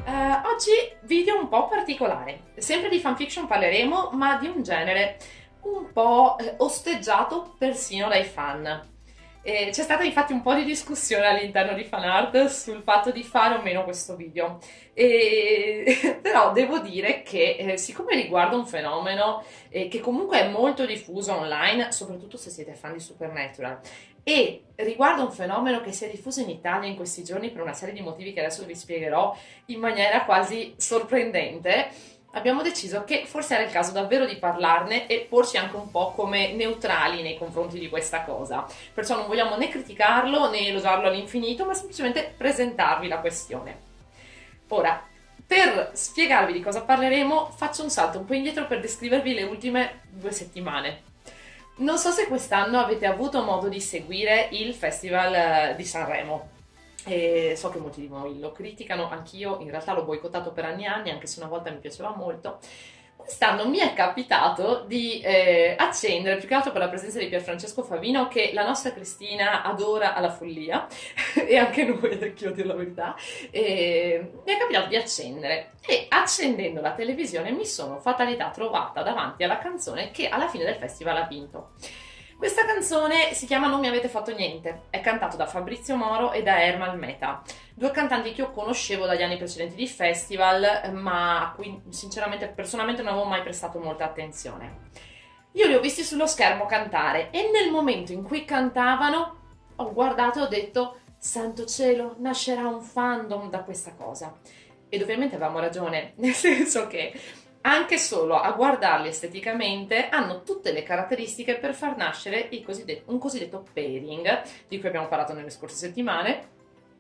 Oggi video un po' particolare, sempre di fanfiction parleremo, ma di un genere un po' osteggiato persino dai fan. C'è stata infatti un po' di discussione all'interno di Fanart sul fatto di fare o meno questo video, però devo dire che siccome riguarda un fenomeno che comunque è molto diffuso online, soprattutto se siete fan di Supernatural, e riguarda un fenomeno che si è diffuso in Italia in questi giorni per una serie di motivi che adesso vi spiegherò in maniera quasi sorprendente, abbiamo deciso che forse era il caso davvero di parlarne e porci anche un po' come neutrali nei confronti di questa cosa. Perciò non vogliamo né criticarlo né elogiarlo all'infinito, ma semplicemente presentarvi la questione. Ora, per spiegarvi di cosa parleremo, faccio un salto un po' indietro per descrivervi le ultime 2 settimane. Non so se quest'anno avete avuto modo di seguire il Festival di Sanremo. So che molti di voi lo criticano, anch'io in realtà l'ho boicottato per anni e anni, anche se una volta mi piaceva molto. Quest'anno mi è capitato di accendere, più che altro per la presenza di Pierfrancesco Favino, che la nostra Cristina adora alla follia, e anche noi, anch'io a dir la verità, mi è capitato di accendere, e accendendo la televisione mi sono fatalità trovata davanti alla canzone che alla fine del festival ha vinto. Questa canzone si chiama Non mi avete fatto niente, è cantato da Fabrizio Moro e da Ermal Meta, due cantanti che io conoscevo dagli anni precedenti di festival, ma a cui sinceramente personalmente non avevo mai prestato molta attenzione. Io li ho visti sullo schermo cantare e nel momento in cui cantavano ho guardato e ho detto: santo cielo, nascerà un fandom da questa cosa. Ed ovviamente avevamo ragione, nel senso che anche solo a guardarli esteticamente hanno tutte le caratteristiche per far nascere un cosiddetto pairing, di cui abbiamo parlato nelle scorse settimane,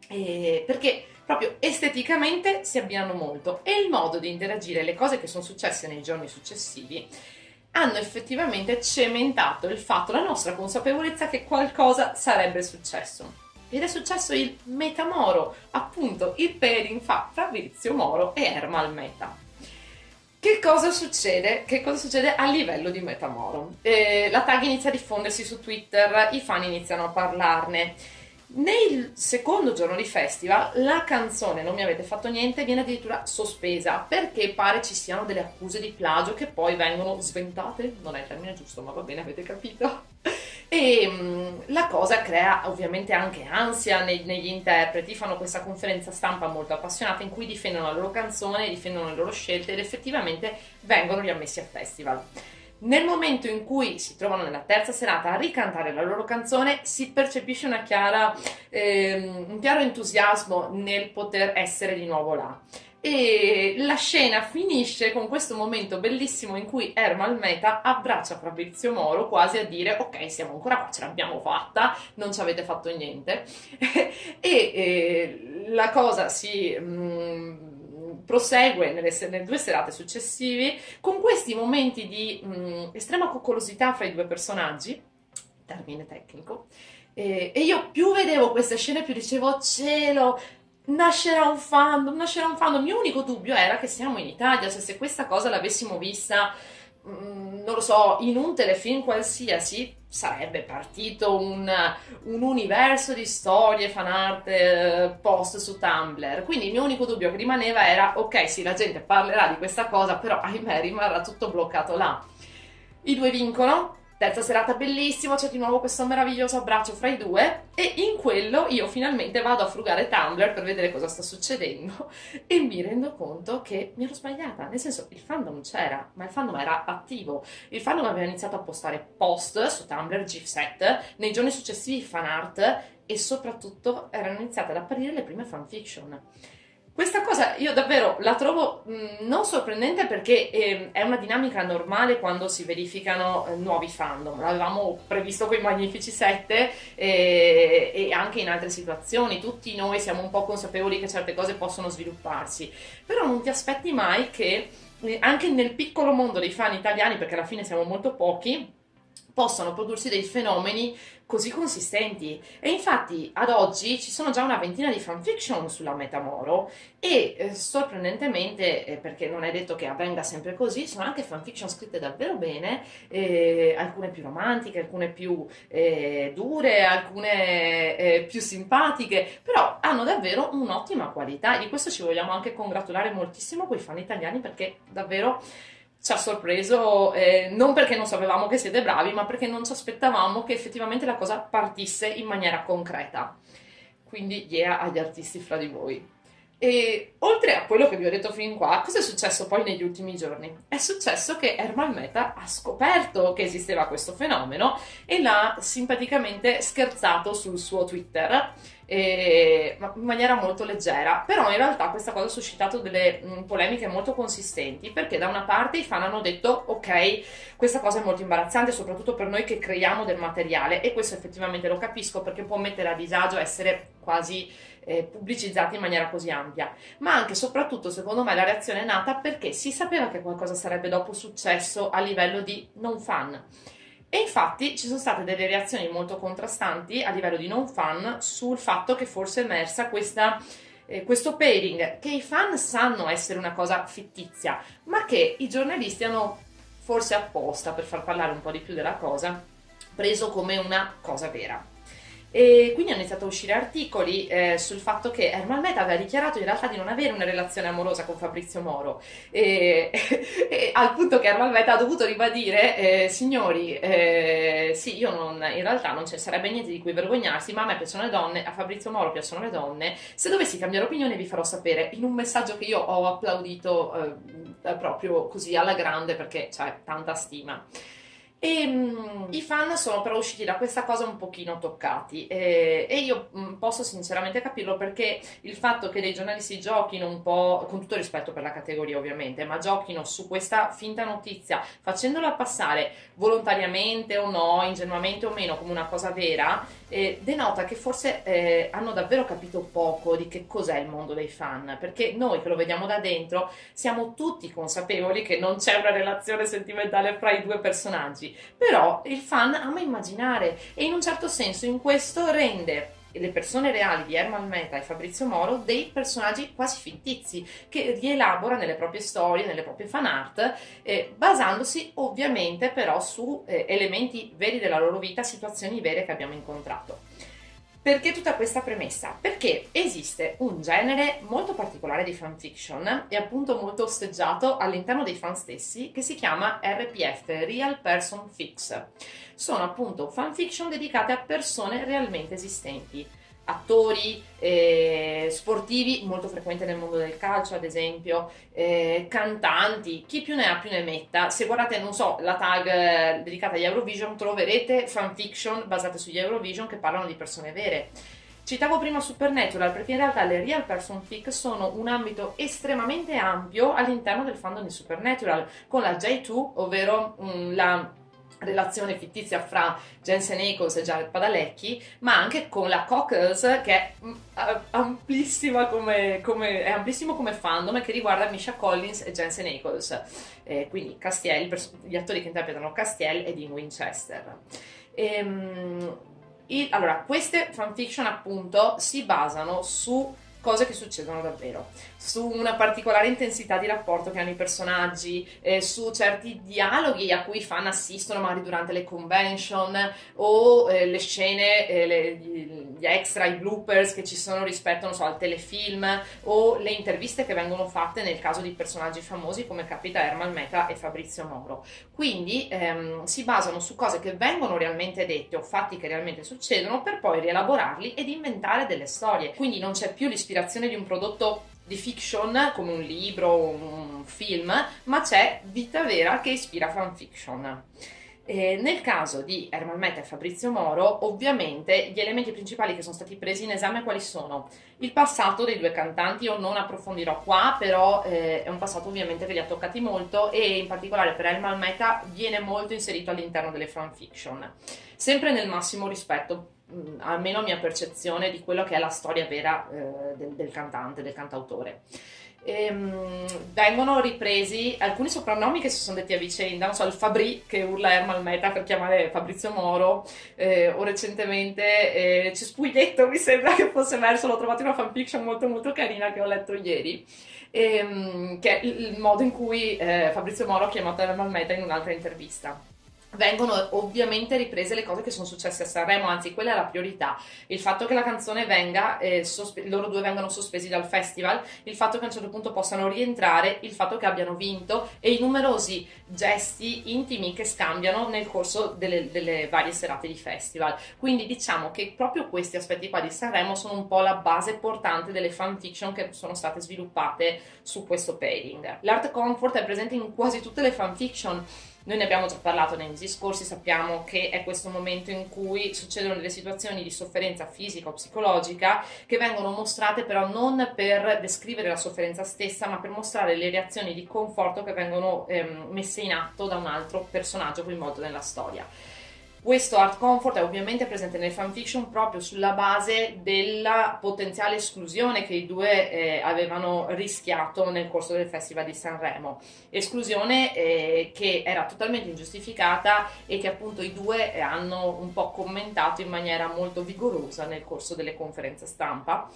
perché proprio esteticamente si abbinano molto e il modo di interagire, le cose che sono successe nei giorni successivi, hanno effettivamente cementato il fatto, la nostra consapevolezza che qualcosa sarebbe successo. Ed è successo il Metamoro, appunto il pairing fra Fabrizio Moro e Ermal Meta. Che cosa succede? Che cosa succede a livello di Metamoro? La tag inizia a diffondersi su Twitter, i fan iniziano a parlarne. Nel secondo giorno di festival la canzone Non mi avete fatto niente viene addirittura sospesa perché pare ci siano delle accuse di plagio che poi vengono sventate, non è il termine giusto ma va bene, avete capito? E la cosa crea ovviamente anche ansia negli interpreti, fanno questa conferenza stampa molto appassionata in cui difendono la loro canzone, difendono le loro scelte ed effettivamente vengono riammessi al festival. Nel momento in cui si trovano nella terza serata a ricantare la loro canzone si percepisce un chiaro entusiasmo nel poter essere di nuovo là. E la scena finisce con questo momento bellissimo in cui Ermal Meta abbraccia Fabrizio Moro quasi a dire: ok, siamo ancora qua, ce l'abbiamo fatta, non ci avete fatto niente. La cosa si prosegue nelle 2 serate successive con questi momenti di estrema coccolosità fra i due personaggi, termine tecnico, e io più vedevo queste scene più dicevo: cielo, nascerà un fandom, nascerà un fandom. Il mio unico dubbio era che siamo in Italia, cioè se questa cosa l'avessimo vista, non lo so, in un telefilm qualsiasi, sarebbe partito un universo di storie, fanart, post su Tumblr. Quindi il mio unico dubbio che rimaneva era: ok, sì, la gente parlerà di questa cosa, però ahimè rimarrà tutto bloccato là. I due vincono. Terza serata bellissimo, c'è di nuovo questo meraviglioso abbraccio fra i due e in quello io finalmente vado a frugare Tumblr per vedere cosa sta succedendo e mi rendo conto che mi ero sbagliata, nel senso il fandom c'era, ma il fandom era attivo, il fandom aveva iniziato a postare post su Tumblr, GIF set, nei giorni successivi fanart e soprattutto erano iniziate ad apparire le prime fanfiction. Questa cosa io davvero la trovo non sorprendente perché è una dinamica normale quando si verificano nuovi fandom. L'avevamo previsto con i Magnifici 7 e anche in altre situazioni. Tutti noi siamo un po' consapevoli che certe cose possono svilupparsi, però non ti aspetti mai che anche nel piccolo mondo dei fan italiani, perché alla fine siamo molto pochi, possano prodursi dei fenomeni così consistenti. E infatti ad oggi ci sono già una ventina di fanfiction sulla Metamoro e sorprendentemente, perché non è detto che avvenga sempre così, sono anche fanfiction scritte davvero bene, alcune più romantiche, alcune più dure, alcune più simpatiche, però hanno davvero un'ottima qualità. Di questo ci vogliamo anche congratulare moltissimo quei fan italiani, perché davvero ci ha sorpreso, non perché non sapevamo che siete bravi, ma perché non ci aspettavamo che effettivamente la cosa partisse in maniera concreta. Quindi yeah agli artisti fra di voi. E oltre a quello che vi ho detto fin qua, cosa è successo poi negli ultimi giorni? È successo che Ermal Meta ha scoperto che esisteva questo fenomeno e l'ha simpaticamente scherzato sul suo Twitter, ma in maniera molto leggera. Però in realtà questa cosa ha suscitato delle polemiche molto consistenti, perché da una parte i fan hanno detto ok, questa cosa è molto imbarazzante, soprattutto per noi che creiamo del materiale, e questo effettivamente lo capisco, perché può mettere a disagio essere quasi pubblicizzati in maniera così ampia. Ma anche e soprattutto, secondo me, la reazione è nata perché si sapeva che qualcosa sarebbe dopo successo a livello di non fan. E infatti ci sono state delle reazioni molto contrastanti a livello di non fan sul fatto che fosse emersa questo pairing, che i fan sanno essere una cosa fittizia, ma che i giornalisti hanno, forse apposta per far parlare un po' di più della cosa, preso come una cosa vera. E quindi hanno iniziato a uscire articoli sul fatto che Ermal Meta aveva dichiarato in realtà di non avere una relazione amorosa con Fabrizio Moro, e al punto che Ermal Meta ha dovuto ribadire, signori, sì, io non, in realtà non ci sarebbe niente di cui vergognarsi, ma a me piacciono le donne, a Fabrizio Moro piacciono le donne, se dovessi cambiare opinione vi farò sapere, in un messaggio che io ho applaudito proprio così alla grande, perché c'è tanta stima. E i fan sono però usciti da questa cosa un pochino toccati, e io posso sinceramente capirlo, perché il fatto che dei giornalisti giochino un po', con tutto rispetto per la categoria ovviamente, ma giochino su questa finta notizia facendola passare volontariamente o no, ingenuamente o meno, come una cosa vera, denota che forse hanno davvero capito poco di che cos'è il mondo dei fan, perché noi che lo vediamo da dentro siamo tutti consapevoli che non c'è una relazione sentimentale fra i due personaggi, però il fan ama immaginare, e in un certo senso in questo rende le persone reali di Ermal Meta e Fabrizio Moro dei personaggi quasi fittizi che rielabora nelle proprie storie, nelle proprie fan art, basandosi ovviamente però su elementi veri della loro vita, situazioni vere che abbiamo incontrato. Perché tutta questa premessa? Perché esiste un genere molto particolare di fanfiction, e appunto molto osteggiato all'interno dei fan stessi, che si chiama RPF, Real Person Fix. Sono appunto fanfiction dedicate a persone realmente esistenti. Attori, sportivi, molto frequente nel mondo del calcio ad esempio, cantanti, chi più ne ha più ne metta. Se guardate, non so, la tag dedicata agli Eurovision, troverete fanfiction basate sugli Eurovision che parlano di persone vere. Citavo prima Supernatural perché in realtà le real person fic sono un ambito estremamente ampio all'interno del fandom di Supernatural, con la J2, ovvero la relazione fittizia fra Jensen Ackles e Jared Padalecki, ma anche con la Cockles, che è amplissima è amplissimo come fandom, e che riguarda Misha Collins e Jensen Ackles, quindi Castiel, gli attori che interpretano Castiel e Dean Winchester. Allora, queste fanfiction appunto si basano su cose che succedono davvero, su una particolare intensità di rapporto che hanno i personaggi, su certi dialoghi a cui i fan assistono magari durante le convention, o le scene, gli extra, i bloopers che ci sono rispetto, non so, al telefilm, o le interviste che vengono fatte nel caso di personaggi famosi come capita a Ermal Meta e Fabrizio Moro. Quindi si basano su cose che vengono realmente dette o fatti che realmente succedono, per poi rielaborarli ed inventare delle storie. Quindi non c'è più l'ispirazione di un prodotto di fiction come un libro o un film, ma c'è vita vera che ispira fanfiction. Nel caso di Ermal Meta e Fabrizio Moro, ovviamente gli elementi principali che sono stati presi in esame quali sono? Il passato dei due cantanti, io non approfondirò qua, però è un passato ovviamente che li ha toccati molto, e in particolare per Ermal Meta viene molto inserito all'interno delle fanfiction, sempre nel massimo rispetto, almeno a mia percezione, di quello che è la storia vera del cantante, del cantautore. vengono ripresi alcuni soprannomi che si sono detti a vicenda, non so, il Fabri che urla Ermal Meta per chiamare Fabrizio Moro, o recentemente Cespuglietto, mi sembra che fosse emerso, l'ho trovato in una fanfiction molto molto carina che ho letto ieri, che è il modo in cui Fabrizio Moro ha chiamato Ermal Meta in un'altra intervista. Vengono ovviamente riprese le cose che sono successe a Sanremo, anzi quella è la priorità, il fatto che la canzone venga, loro due vengano sospesi dal festival, il fatto che a un certo punto possano rientrare, il fatto che abbiano vinto e i numerosi gesti intimi che scambiano nel corso delle varie serate di festival. Quindi diciamo che proprio questi aspetti qua di Sanremo sono un po' la base portante delle fanfiction che sono state sviluppate su questo pairing. L'art comfort è presente in quasi tutte le fanfiction. Noi ne abbiamo già parlato nei mesi scorsi, sappiamo che è questo momento in cui succedono delle situazioni di sofferenza fisica o psicologica che vengono mostrate però non per descrivere la sofferenza stessa, ma per mostrare le reazioni di conforto che vengono messe in atto da un altro personaggio coinvolto nella storia. Questo art comfort è ovviamente presente nelle fanfiction proprio sulla base della potenziale esclusione che i due avevano rischiato nel corso del Festival di Sanremo. Esclusione che era totalmente ingiustificata e che appunto i due hanno un po' commentato in maniera molto vigorosa nel corso delle conferenze stampa.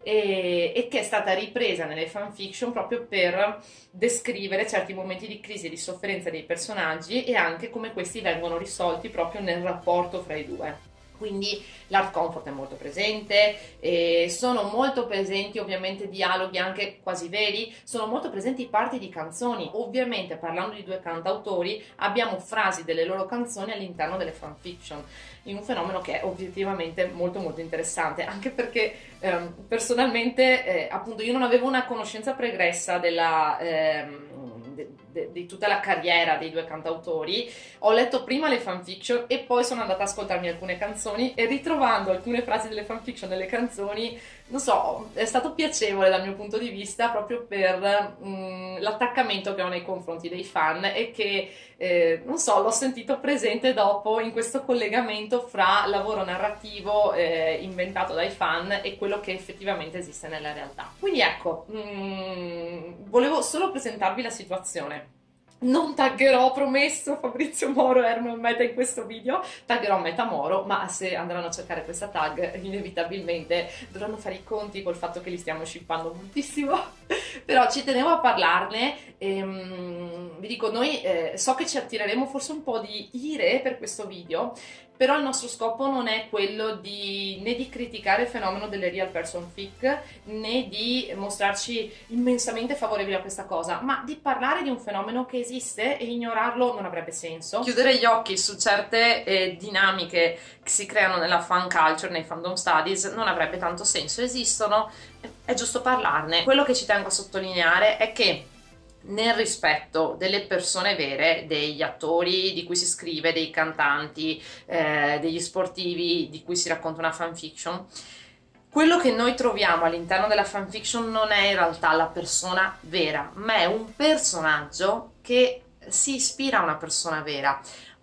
E che è stata ripresa nelle fanfiction proprio per descrivere certi momenti di crisi e di sofferenza dei personaggi e anche come questi vengono risolti proprio nel rapporto fra i due. Quindi l'art comfort è molto presente, e sono molto presenti ovviamente dialoghi anche quasi veri, sono molto presenti parti di canzoni. Ovviamente parlando di due cantautori abbiamo frasi delle loro canzoni all'interno delle fanfiction, in un fenomeno che è obiettivamente molto molto interessante, anche perché personalmente appunto io non avevo una conoscenza pregressa di tutta la carriera dei due cantautori. Ho letto prima le fanfiction e poi sono andata ad ascoltarmi alcune canzoni e ritrovando alcune frasi delle fanfiction nelle canzoni, non so, è stato piacevole dal mio punto di vista proprio per l'attaccamento che ho nei confronti dei fan e che, non so, l'ho sentito presente dopo in questo collegamento fra lavoro narrativo inventato dai fan e quello che effettivamente esiste nella realtà. Quindi ecco, volevo solo presentarvi la situazione. Non taggerò, promesso, Fabrizio Moro e Ermal Meta in questo video, taggerò Meta Moro, ma se andranno a cercare questa tag inevitabilmente dovranno fare i conti col fatto che li stiamo shippando moltissimo. Però ci tenevo a parlarne, vi dico, noi so che ci attireremo forse un po' di ire per questo video, però il nostro scopo non è quello né di criticare il fenomeno delle real person fic, né di mostrarci immensamente favorevoli a questa cosa, ma di parlare di un fenomeno che esiste e ignorarlo non avrebbe senso. Chiudere gli occhi su certe dinamiche che si creano nella fan culture, nei fandom studies, non avrebbe tanto senso. Esistono, è giusto parlarne. Quello che ci tengo a sottolineare è che nel rispetto delle persone vere, degli attori di cui si scrive, dei cantanti, degli sportivi di cui si racconta una fanfiction, quello che noi troviamo all'interno della fanfiction non è in realtà la persona vera, ma è un personaggio che si ispira a una persona vera.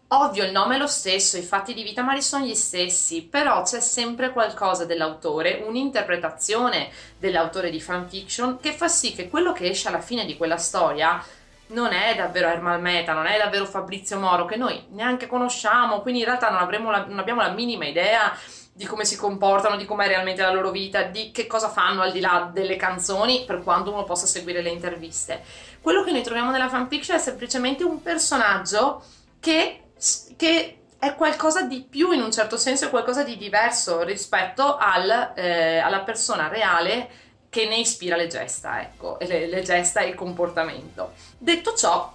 Ovvio, il nome è lo stesso, i fatti di vita Mari sono gli stessi, però c'è sempre qualcosa dell'autore, un'interpretazione dell'autore di fanfiction che fa sì che quello che esce alla fine di quella storia non è davvero Ermal Meta, non è davvero Fabrizio Moro, che noi neanche conosciamo, quindi in realtà non abbiamo la minima idea di come si comportano, di com'è realmente la loro vita, di che cosa fanno al di là delle canzoni, per quanto uno possa seguire le interviste. Quello che noi troviamo nella fanfiction è semplicemente un personaggio che è qualcosa di più, in un certo senso è qualcosa di diverso rispetto alla persona reale che ne ispira le gesta, ecco, le gesta e il comportamento. Detto ciò,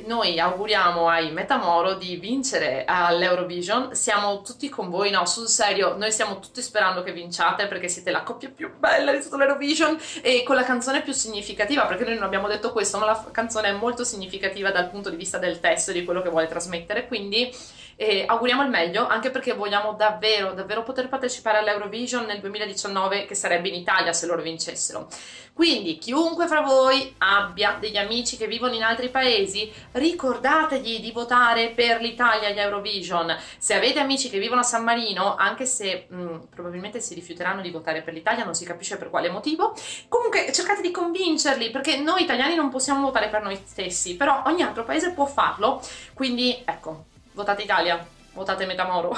noi auguriamo ai Meta Moro di vincere all'Eurovision, siamo tutti con voi, no, sul serio, noi stiamo tutti sperando che vinciate perché siete la coppia più bella di tutto l'Eurovision e con la canzone più significativa, perché noi non abbiamo detto questo, ma la canzone è molto significativa dal punto di vista del testo e di quello che vuole trasmettere, quindi e auguriamo il meglio, anche perché vogliamo davvero, davvero poter partecipare all'Eurovision nel 2019, che sarebbe in Italia se loro vincessero. Quindi chiunque fra voi abbia degli amici che vivono in altri paesi, ricordategli di votare per l'Italia agli Eurovision. Se avete amici che vivono a San Marino, anche se probabilmente si rifiuteranno di votare per l'Italia, non si capisce per quale motivo, comunque cercate di convincerli, perché noi italiani non possiamo votare per noi stessi, però ogni altro paese può farlo, quindi ecco, votate Italia, votate Metamoro.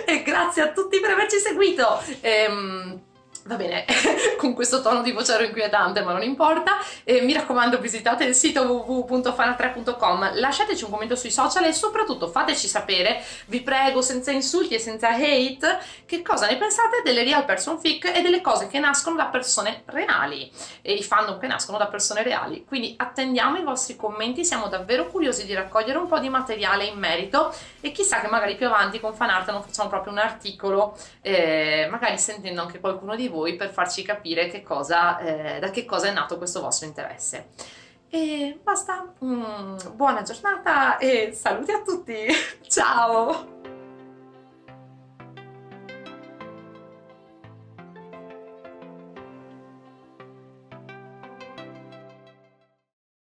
E grazie a tutti per averci seguito. Va bene, con questo tono di voce ero inquietante, ma non importa. Mi raccomando, visitate il sito www.fana3.com, lasciateci un commento sui social e soprattutto fateci sapere, vi prego, senza insulti e senza hate, che cosa ne pensate delle real person fic e delle cose che nascono da persone reali, e i fandom che nascono da persone reali. Quindi attendiamo i vostri commenti, siamo davvero curiosi di raccogliere un po' di materiale in merito, e chissà che magari più avanti con Fanart non facciamo proprio un articolo, magari sentendo anche qualcuno di voi, per farci capire da che cosa è nato questo vostro interesse. E basta, buona giornata e saluti a tutti, ciao!